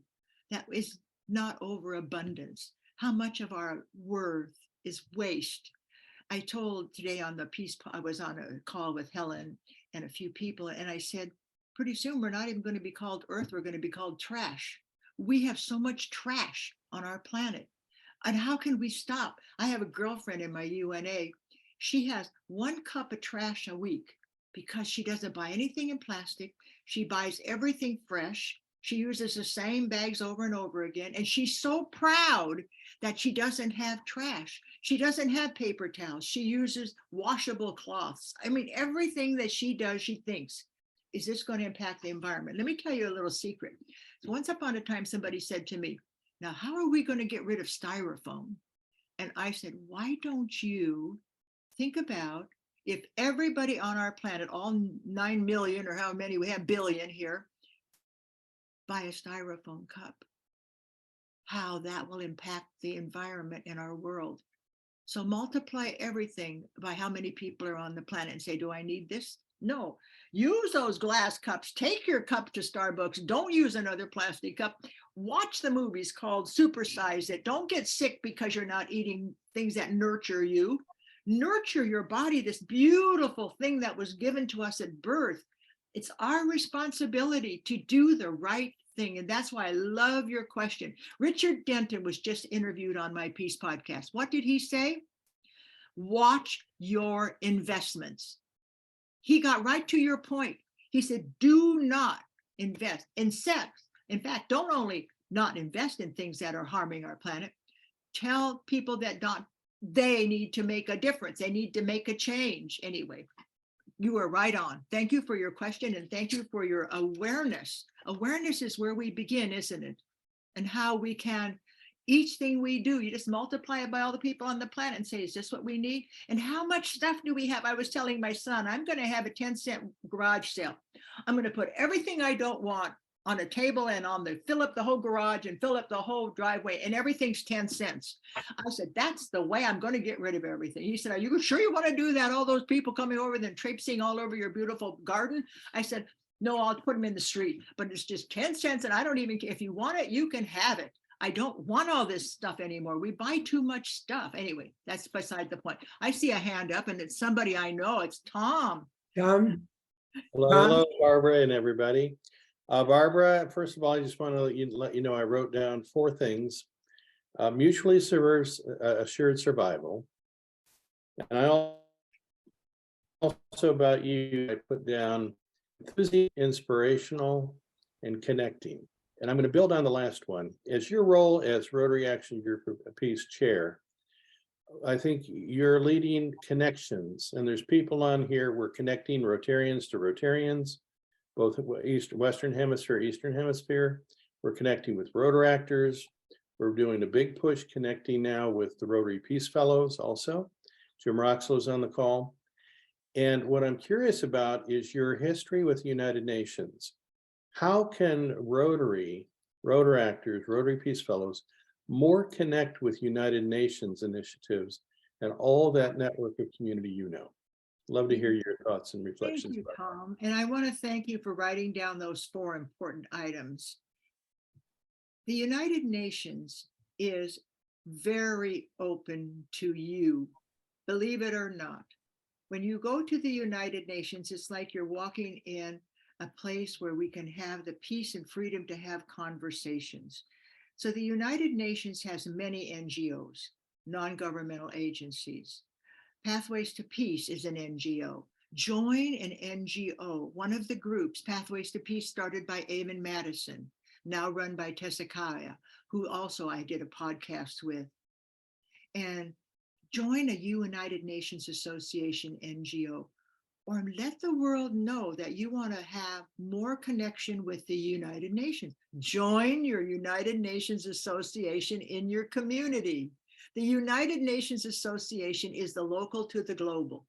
that is not overabundance. How much of our worth is waste? I told today on the peace, I was on a call with Helen and a few people, and I said, pretty soon we're not even going to be called Earth, we're going to be called trash. We have so much trash on our planet. And how can we stop? I have a girlfriend in my UNA. She has 1 cup of trash a week because she doesn't buy anything in plastic. She buys everything fresh. She uses the same bags over and over again. And she's so proud that she doesn't have trash. She doesn't have paper towels. She uses washable cloths. I mean, everything that she does, she thinks, is this going to impact the environment? Let me tell you a little secret. So once upon a time, somebody said to me, now, how are we going to get rid of styrofoam? And I said, why don't you think about if everybody on our planet, all 9 million or how many, we have billion here, buy a styrofoam cup, how that will impact the environment in our world. So multiply everything by how many people are on the planet and say, do I need this? No, use those glass cups. Take your cup to Starbucks. Don't use another plastic cup. Watch the movies called Supersize It. Don't get sick because you're not eating things that nurture you. Nurture your body, this beautiful thing that was given to us at birth. It's our responsibility to do the right thing. And that's why I love your question. Richard Denton was just interviewed on my Peace podcast. What did he say? Watch your investments. He got right to your point. He said, do not invest in sex. In fact, don't only not invest in things that are harming our planet, tell people that they need to make a difference. They need to make a change. Anyway, you are right on. Thank you for your question and thank you for your awareness. Awareness is where we begin, isn't it? And how we can Each thing we do, you just multiply it by all the people on the planet and say, is this what we need? And how much stuff do we have? I was telling my son, I'm going to have a 10-cent garage sale. I'm going to put everything I don't want on a table and fill up the whole garage and fill up the whole driveway, and everything's 10 cents. I said, that's the way I'm going to get rid of everything. He said, are you sure you want to do that? All those people coming over and traipsing all over your beautiful garden? I said, no, I'll put them in the street, but it's just 10 cents. And I don't even care. If you want it, you can have it. I don't want all this stuff anymore. We buy too much stuff. Anyway, that's beside the point. I see a hand up and it's somebody I know. It's Tom. Tom? Hello, Tom? hello, Barbara and everybody. Barbara, first of all, I just want to let you know I wrote down 4 things. Mutually assured survival. And I also about you, I put down enthusiasm, inspirational, and connecting. And I'm going to build on the last one. As your role as Rotary Action Group of Peace Chair, I think you're leading connections, and there's people on here, we're connecting Rotarians to Rotarians, both Western Hemisphere, Eastern Hemisphere. We're connecting with Rotaractors. We're doing a big push connecting now with the Rotary Peace Fellows also. Jim Roxlow's on the call. And what I'm curious about is your history with the United Nations. How can Rotary, Rotaractors, Rotary Peace Fellows more connect with United Nations initiatives and all that network of community you know? Love to hear your thoughts and reflections. Thank you, about Tom. And I want to thank you for writing down those 4 important items. The United Nations is very open to you, believe it or not. When you go to the United Nations, it's like you're walking in a place where we can have the peace and freedom to have conversations. So the United Nations has many NGOs, non-governmental agencies. Pathways to Peace is an NGO. Join an NGO. One of the groups, Pathways to Peace, started by Eamon Madison, now run by Tessa Kaya, who also I did a podcast with. And join a United Nations Association NGO, or let the world know that you want to have more connection with the United Nations. Join your United Nations Association in your community. The United Nations Association is the local to the global.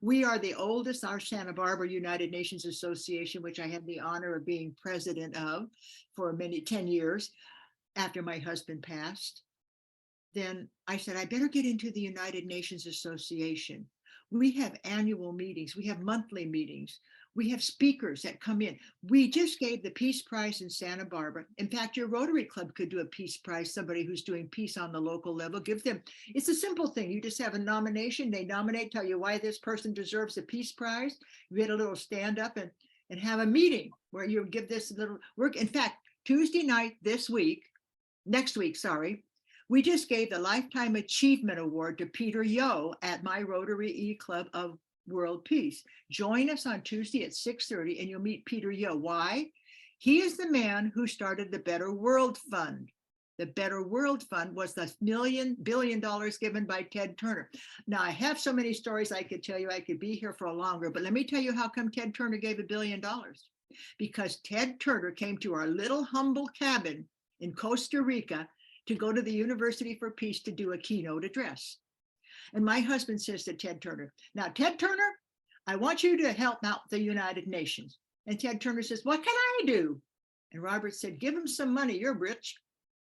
We are the oldest, our Santa Barbara United Nations Association, which I had the honor of being president of for 10 years after my husband passed. Then I said, I better get into the United Nations Association. We have annual meetings. We have monthly meetings. We have speakers that come in. We just gave the Peace Prize in Santa Barbara. In fact, your Rotary Club could do a Peace Prize, somebody who's doing peace on the local level. Give them, it's a simple thing. You just have a nomination. They nominate, tell you why this person deserves a Peace Prize. You get a little stand up and have a meeting where you give this little work. In fact, Tuesday night next week, we just gave the Lifetime Achievement Award to Peter Yo at my Rotary E Club of World Peace. Join us on Tuesday at 6:30 and you'll meet Peter Yo. Why? He is the man who started the Better World Fund. The Better World Fund was the $1 billion given by Ted Turner. Now, I have so many stories I could tell you. I could be here for a longer, but let me tell you how come Ted Turner gave $1 billion. Because Ted Turner came to our little humble cabin in Costa Rica to go to the University for Peace to do a keynote address. And my husband says to Ted Turner, now, Ted Turner, I want you to help out the United Nations. And Ted Turner says, what can I do? And Robert said, give him some money, you're rich.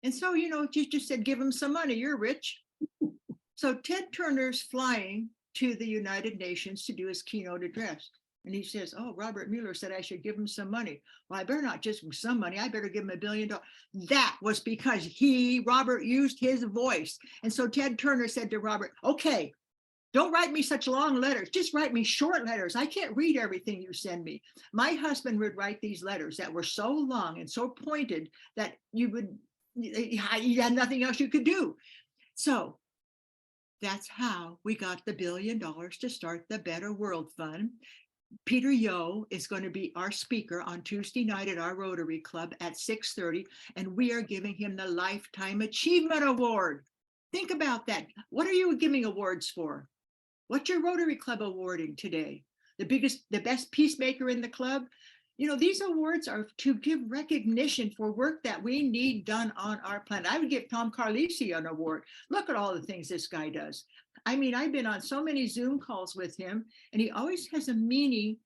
And so, you just said, give him some money, you're rich. So Ted Turner's flying to the United Nations to do his keynote address. And he says, oh, Robert Mueller said I should give him some money. Well, I better not just some money. I better give him $1 billion. That was because Robert used his voice. And so Ted Turner said to Robert, okay, don't write me such long letters. Just write me short letters. I can't read everything you send me. My husband would write these letters that were so long and so pointed that you had nothing else you could do. So that's how we got the $1 billion to start the Better World Fund. Peter Yo is going to be our speaker on Tuesday night at our Rotary Club at 6:30, and we are giving him the Lifetime Achievement Award. Think about that. What are you giving awards for? What's your Rotary Club awarding today? The best peacemaker in the club? You know, these awards are to give recognition for work that we need done on our planet. I would give Tom Carlisi an award. Look at all the things this guy does. I mean, I've been on so many Zoom calls with him, and he always has a meeting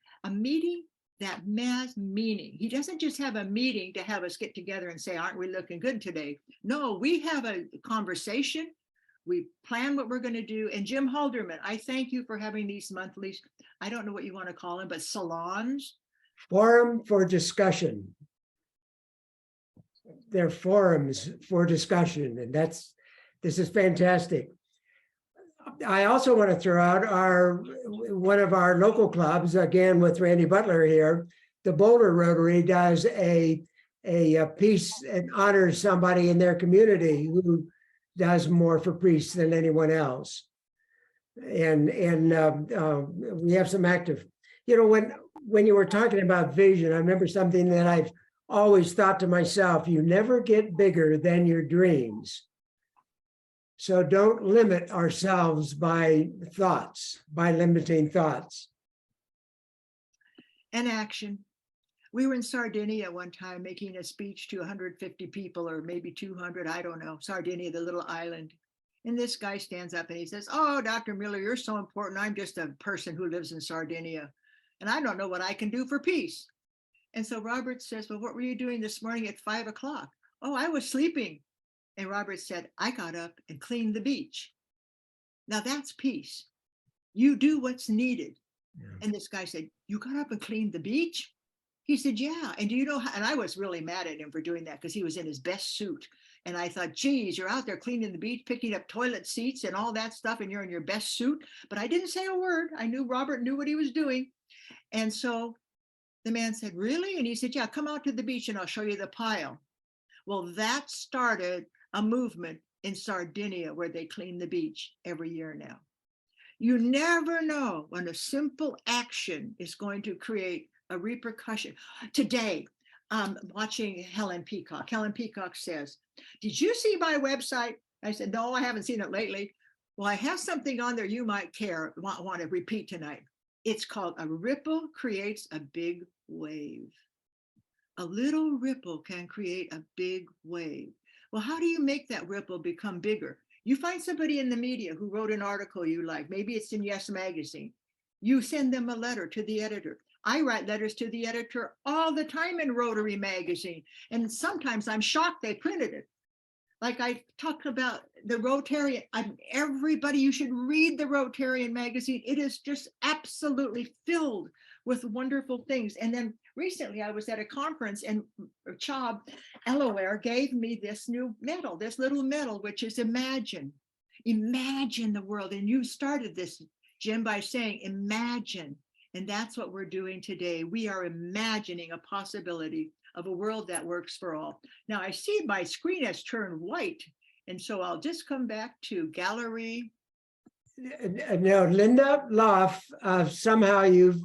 that has meaning. He doesn't just have a meeting to have us get together and say, aren't we looking good today? No, we have a conversation. We plan what we're going to do. And Jim Halderman, I thank you for having these monthly, I don't know what you want to call them, but salons. Forum for discussion. They're forums for discussion, and this is fantastic. I also want to throw out one of our local clubs, again with Randy Butler here. The Boulder Rotary does a piece and honors somebody in their community who does more for peace than anyone else. And we have some active, you know, when you were talking about vision, I remember something that I've always thought to myself: you never get bigger than your dreams. So don't limit ourselves by thoughts, by limiting thoughts. And action. We were in Sardinia one time making a speech to 150 people, or maybe 200, I don't know, Sardinia, the little island. And this guy stands up and he says, oh, Dr. Muller, you're so important. I'm just a person who lives in Sardinia, and I don't know what I can do for peace. And so Robert says, well, what were you doing this morning at 5 o'clock? Oh, I was sleeping. And Robert said, I got up and cleaned the beach. Now that's peace. You do what's needed. Yeah. And this guy said, you got up and cleaned the beach? He said, yeah. And do you know how? And I was really mad at him for doing that because he was in his best suit. And I thought, geez, you're out there cleaning the beach, picking up toilet seats and all that stuff, and you're in your best suit. But I didn't say a word. I knew Robert knew what he was doing. And so the man said, really? And he said, yeah, come out to the beach and I'll show you the pile. Well, that started a movement in Sardinia where they clean the beach every year now. You never know when a simple action is going to create a repercussion. Today, watching Helen Peacock. Helen Peacock says, did you see my website? I said, no, I haven't seen it lately. Well, I have something on there you might want to repeat tonight. It's called A Ripple Creates a Big Wave. A little ripple can create a big wave. Well, how do you make that ripple become bigger? You find somebody in the media who wrote an article you like. Maybe it's in Yes Magazine. You send them a letter to the editor. I write letters to the editor all the time in Rotary Magazine. And sometimes I'm shocked they printed it. Like I talked about the Rotarian, everybody, you should read the Rotarian magazine. It is just absolutely filled with wonderful things. And then recently I was at a conference and Chab Elaware gave me this new medal, this little medal, which is imagine the world. And you started this, Jim, by saying imagine. And that's what we're doing today. We are imagining a possibility of a world that works for all. Now I see my screen has turned white. And so I'll just come back to gallery. No, Linda Loff, somehow you've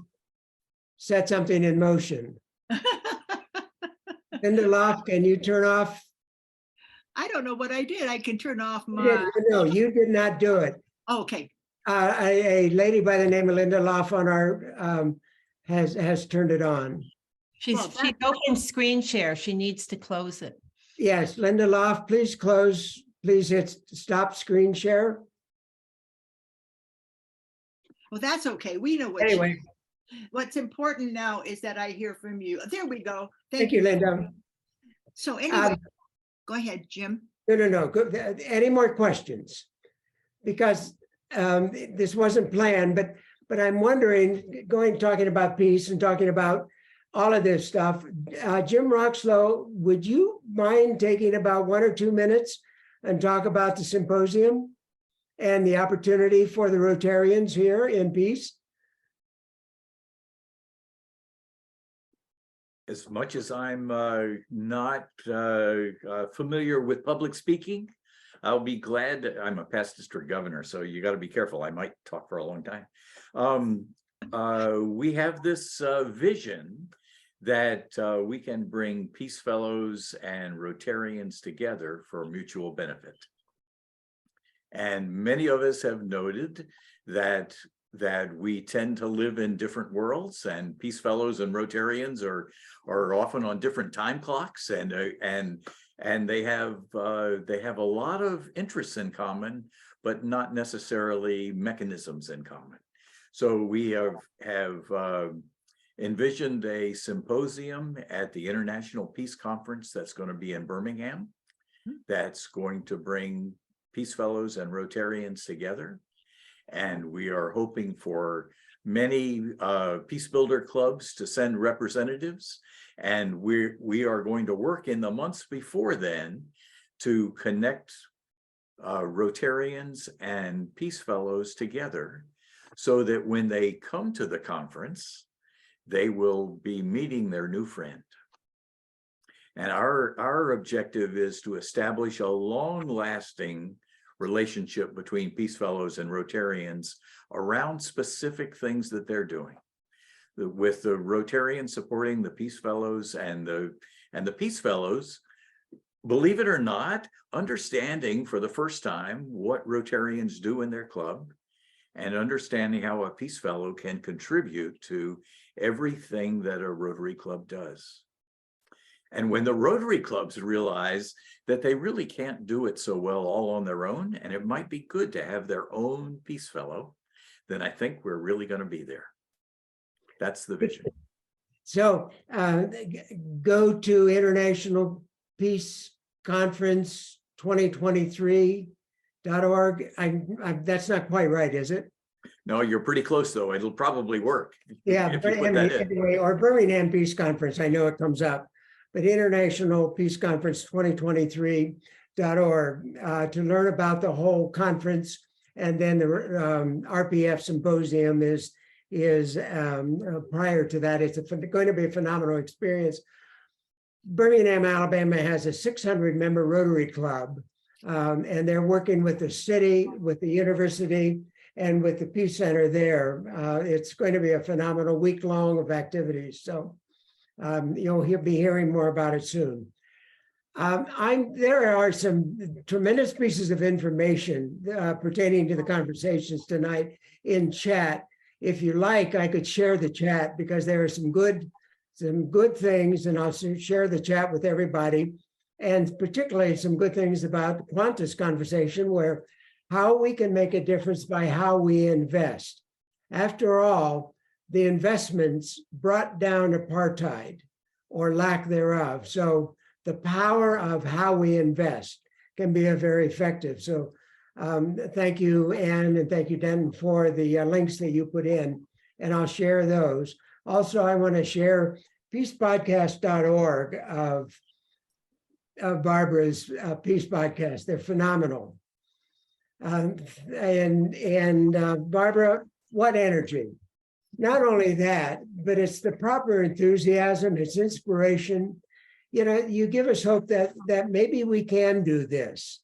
set something in motion. Linda Loff, can you turn off? I don't know what I did. I can turn off my. No, you did not do it. Okay. A lady by the name of Linda Loff on our has turned it on. She's opened screen share. She needs to close it. Yes, Linda Loff, please close. Please hit stop screen share. Well, that's okay. We know what. Anyway, what's important now is that I hear from you. There we go. Thank you, Linda. So anyway, go ahead, Jim. No. Good. Any more questions? Because this wasn't planned, but I'm wondering, talking about peace and talking about all of this stuff. Jim Roxlow, would you mind taking about 1 or 2 minutes and talk about the symposium and the opportunity for the Rotarians here in peace? As much as I'm not familiar with public speaking, I'll be glad. I'm a past district governor, so you got to be careful. I might talk for a long time. We have this vision that we can bring Peace Fellows and Rotarians together for mutual benefit. And many of us have noted that that we tend to live in different worlds, and Peace Fellows and Rotarians are often on different time clocks, and they have a lot of interests in common, but not necessarily mechanisms in common. So we have envisioned a symposium at the International Peace Conference that's going to be in Birmingham, that's going to bring Peace Fellows and Rotarians together. And we are hoping for many Peace Builder clubs to send representatives. And we are going to work in the months before then to connect Rotarians and Peace Fellows together, so that when they come to the conference, they will be meeting their new friend. And our objective is to establish a long-lasting relationship between Peace Fellows and Rotarians around specific things that they're doing. With the Rotarians supporting the Peace Fellows, and the Peace Fellows, believe it or not, understanding for the first time what Rotarians do in their club, and understanding how a Peace Fellow can contribute to everything that a Rotary Club does. And when the Rotary clubs realize that they really can't do it so well all on their own, and it might be good to have their own Peace Fellow, then I think we're really going to be there. That's the vision. So go to International Peace Conference 2023.org. That's not quite right, is it? No, you're pretty close though. It'll probably work. Yeah, if but you put that in. anyway, or Birmingham Peace Conference, I know it comes up, but International Peace Conference 2023.org to learn about the whole conference. And then the RPF symposium is prior to that. It's going to be a phenomenal experience. Birmingham, Alabama has a 600-member Rotary Club, and they're working with the city, with the university, and with the Peace Center there. It's going to be a phenomenal week long of activities. So you'll be hearing more about it soon. There are some tremendous pieces of information pertaining to the conversations tonight in chat. If you like, I could share the chat, because there are some good things, and I'll share the chat with everybody, and particularly some good things about the Qantas conversation, where how we can make a difference by how we invest. After all, the investments brought down apartheid or lack thereof. So the power of how we invest can be very effective. So thank you, Anne, and thank you, Denton, for the links that you put in, and I'll share those. Also, I want to share peacepodcast.org of Barbara's Peace Podcast. They're phenomenal. Barbara, what energy? Not only that, but it's the proper enthusiasm, it's inspiration. You give us hope that maybe we can do this.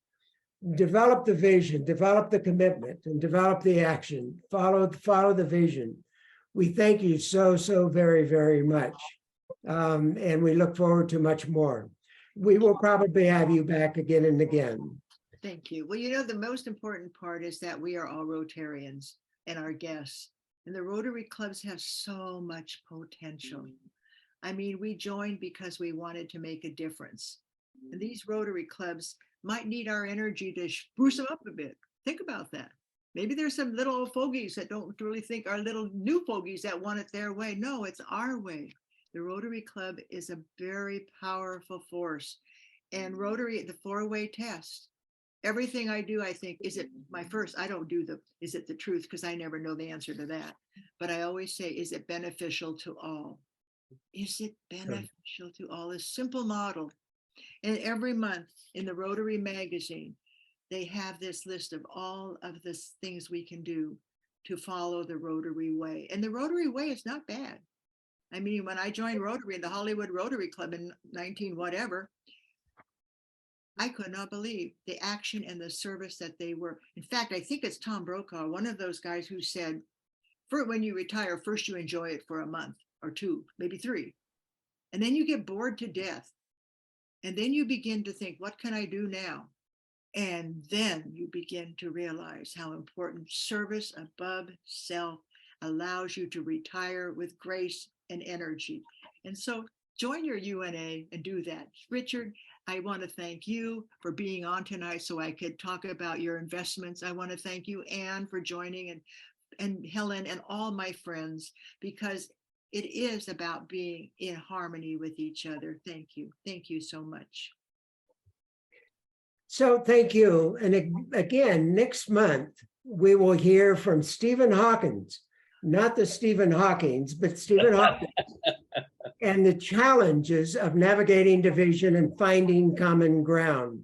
Develop the vision, develop the commitment, and develop the action. Follow the vision. We thank you so very, very much. And we look forward to much more. We will probably have you back again and again. Thank you. Well, the most important part is that we are all Rotarians and our guests. And the Rotary clubs have so much potential. I mean, we joined because we wanted to make a difference. And these Rotary clubs might need our energy to spruce them up a bit. Think about that. Maybe there's some little old fogies that don't really think are little new fogies that want it their way. No, it's our way. The Rotary Club is a very powerful force. And Rotary, the 4-way test. Everything I do, I think, is it the truth? Because I never know the answer to that. But I always say, is it beneficial to all? Is it beneficial to all? A simple model. And every month in the Rotary magazine, they have this list of all of the things we can do to follow the Rotary way. And the Rotary way is not bad. I mean, when I joined Rotary in the Hollywood Rotary Club in 19 whatever, I could not believe the action and the service that they were. In fact, I think it's Tom Brokaw, one of those guys who said, when you retire, first you enjoy it for a month or 2, maybe 3. And then you get bored to death. And then you begin to think, what can I do now? And then you begin to realize how important service above self allows you to retire with grace and energy. And so join your UNA and do that. Richard, I want to thank you for being on tonight so I could talk about your investments. I want to thank you, Anne, for joining, and Helen and all my friends, because it is about being in harmony with each other. Thank you. Thank you so much. So thank you. And again, next month, we will hear from Stephen Hawkins, not the Stephen Hawkins, but Stephen Hawkins, and the challenges of navigating division and finding common ground.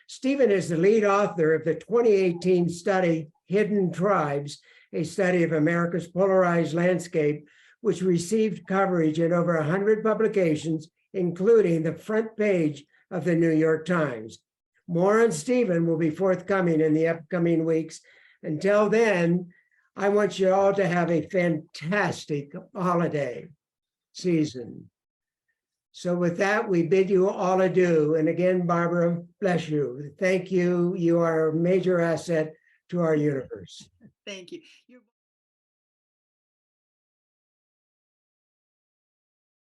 Stephen is the lead author of the 2018 study, Hidden Tribes, a study of America's polarized landscape, which received coverage in over 100 publications, including the front page of the New York Times. More on Stephen will be forthcoming in the upcoming weeks. Until then, I want you all to have a fantastic holiday season. So with that, we bid you all adieu. And again, Barbara, bless you. Thank you. You are a major asset to our universe. Thank you.